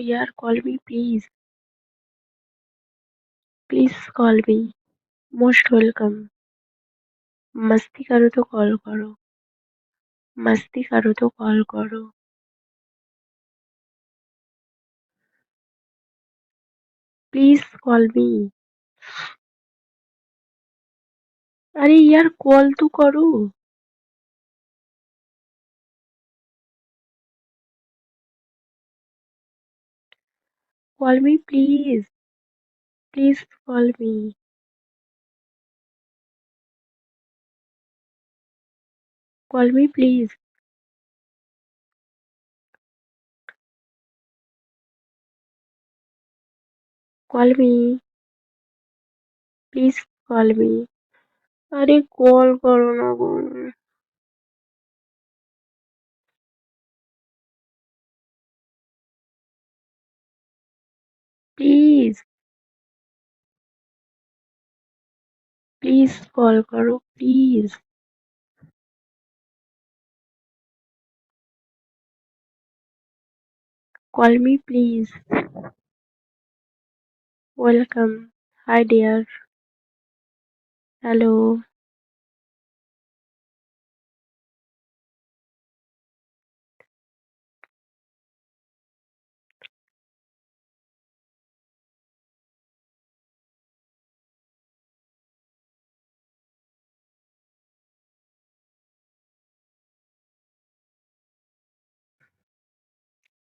यार call me please. Please call me. Most welcome. मस्ती करो तो कॉल करो। मस्ती करो तो कॉल करो। Please call me. अरे यार कॉल तो करो। Call me please. Please call me. Call me please. Call me. Please call me. अरे कॉल करो ना कॉल। प्लीज। प्लीज कॉल करो please. Call me please. Welcome. Hi dear. Hello.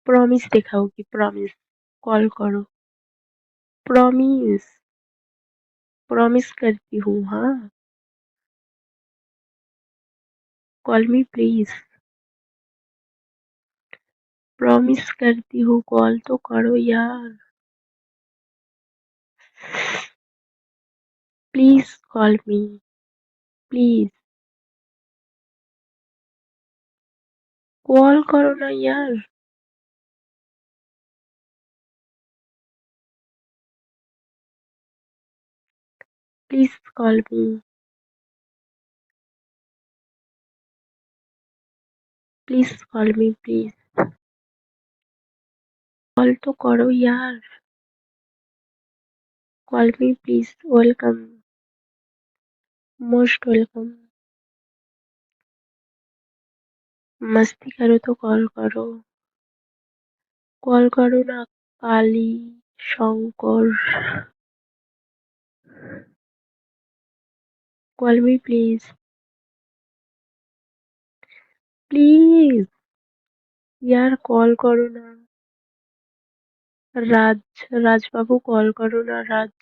Promise दिखाओगी promise. Call करो। Promise. Promise करती हूँ हाँ। Call me please. Promise करती हूँ कॉल तो करो यार। Please call me. Please call करो ना यार। Please call me. Please call me please. Call तो करो यार। Call me please. Welcome. Most welcome. मस्ती करो तो कॉल करो। कॉल करो ना। Kali Shankar. Call me please. Please यार कॉल करो ना। রাজবাবু কল করো না রাজ।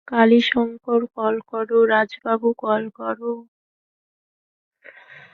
কালীশঙ্কর কল করো। রাজবাবু কল করো।